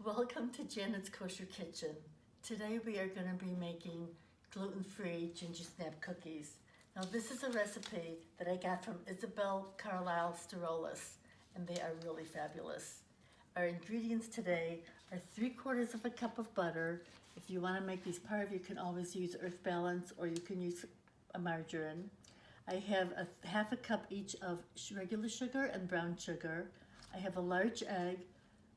Welcome to Janet's Kosher Kitchen. Today we are going to be making gluten-free ginger snap cookies. Now this is a recipe that I got from Isabel Carlisle Sterolis, and they are really fabulous. Our ingredients today are 3/4 of a cup of butter. If you want to make these parve, you can always use Earth Balance or you can use a margarine. I have a half a cup each of regular sugar and brown sugar. I have a large egg,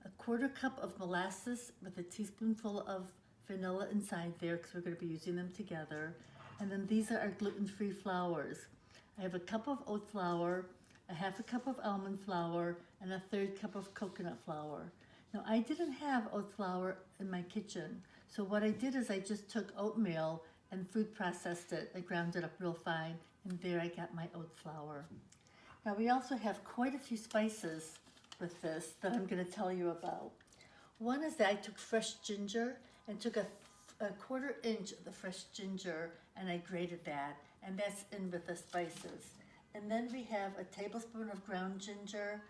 a 1/4 cup of molasses with a teaspoonful of vanilla inside there because we're going to be using them together. And then these are our gluten-free flours. I have a cup of oat flour, a half a cup of almond flour, and a 1/3 cup of coconut flour. Now I didn't have oat flour in my kitchen, so what I did is I just took oatmeal and food processed it. I ground it up real fine, and there I got my oat flour. Now we also have quite a few spices with this that I'm going to tell you about. One is that I took fresh ginger and took a 1/4 inch of the fresh ginger and I grated that, and that's in with the spices. And then we have a tablespoon of ground ginger,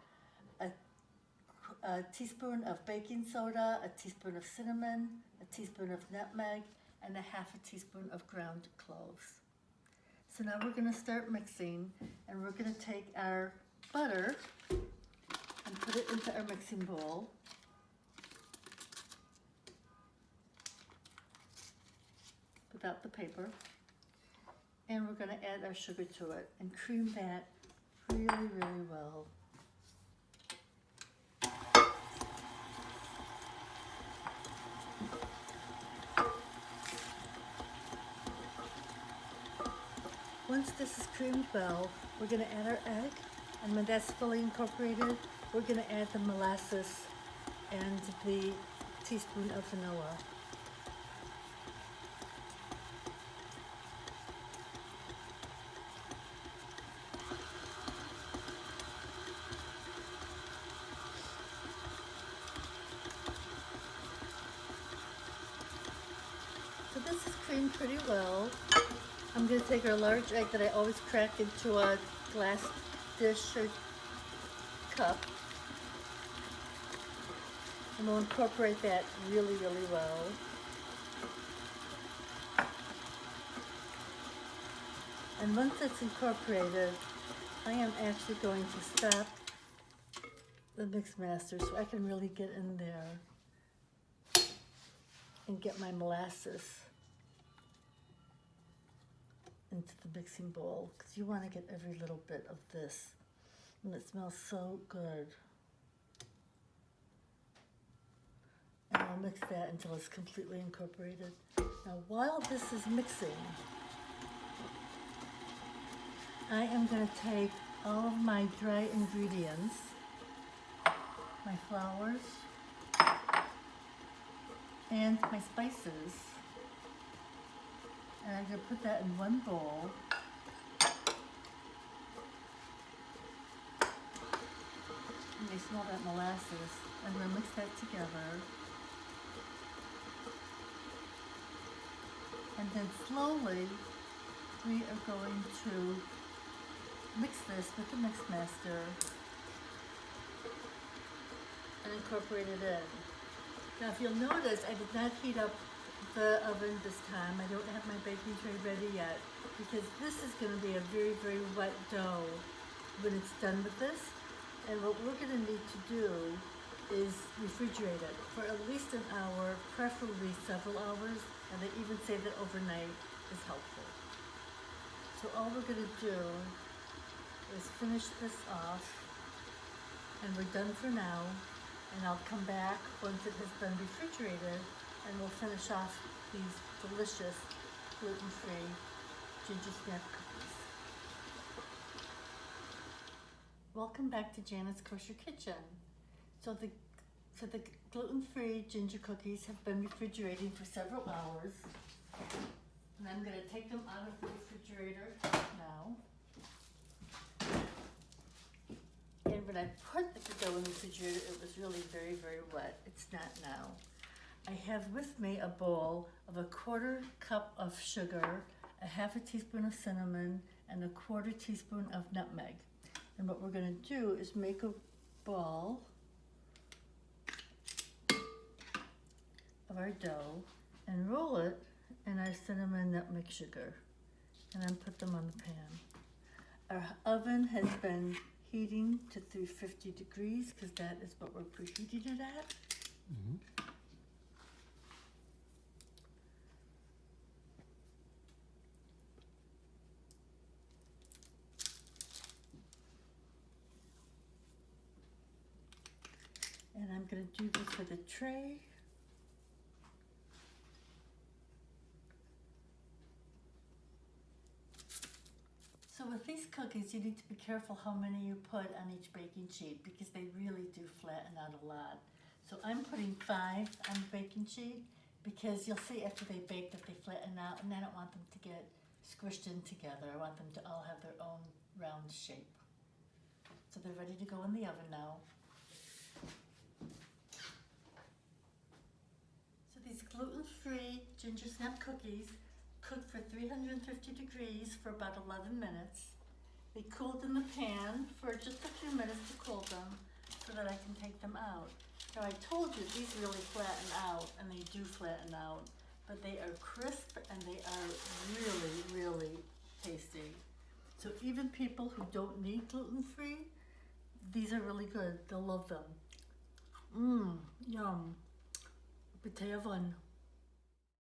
a teaspoon of baking soda, a teaspoon of cinnamon, a teaspoon of nutmeg, and a half a teaspoon of ground cloves. So now we're going to start mixing, and we're going to take our butter and put it into our mixing bowl. Without the paper. And we're going to add our sugar to it and cream that really, really well. Once this is creamed well, we're going to add our egg, and when that's fully incorporated, we're going to add the molasses and the teaspoon of vanilla. So this is creamed pretty well. I'm going to take our large egg that I always crack into a glass dish or cup, and we'll incorporate that really, really well. And once it's incorporated, I am actually going to stop the mix master so I can really get in there and get my molasses into the mixing bowl, because you want to get every little bit of this, and it smells so good. And I'll mix that until it's completely incorporated. Now while this is mixing, I am going to take all of my dry ingredients, my flours, and my spices, and I'm going to put that in one bowl. And you smell that molasses. I'm going to mix that together. And then slowly, we are going to mix this with the mix master and incorporate it in. Now if you'll notice, I did not heat up the oven this time. I don't have my baking tray ready yet, because this is going to be a very, very wet dough when it's done with this. And what we're going to need to do is refrigerate it for at least an hour, preferably several hours, and they even say that overnight is helpful. So all we're going to do is finish this off, and we're done for now, and I'll come back once it has been refrigerated, and we'll finish off these delicious gluten-free ginger snap cookies. Welcome back to Janet's Kosher Kitchen. So the gluten-free ginger cookies have been refrigerating for several hours, and I'm going to take them out of the refrigerator now. And when I put the dough in the refrigerator, it was really very, very wet. It's not now. I have with me a bowl of a 1/4 cup of sugar, a half a teaspoon of cinnamon, and a 1/4 teaspoon of nutmeg. And what we're going to do is make a ball of our dough and roll it in our cinnamon nutmeg sugar and then put them on the pan. Our oven has been heating to 350 degrees because that is what we're preheating it at. Mm-hmm. And I'm going to do this with a tray. So with these cookies, you need to be careful how many you put on each baking sheet because they really do flatten out a lot. So I'm putting 5 on the baking sheet because you'll see after they bake that they flatten out, and I don't want them to get squished in together. I want them to all have their own round shape. So they're ready to go in the oven now. So these gluten-free ginger snap cookies cook for 350 degrees for about 11 minutes. They cooled in the pan for just a few minutes to cool them so that I can take them out. Now I told you these really flatten out, and they do flatten out, but they are crisp and they are really, really tasty. So even people who don't need gluten-free, these are really good. They'll love them. Yum. Bitte van.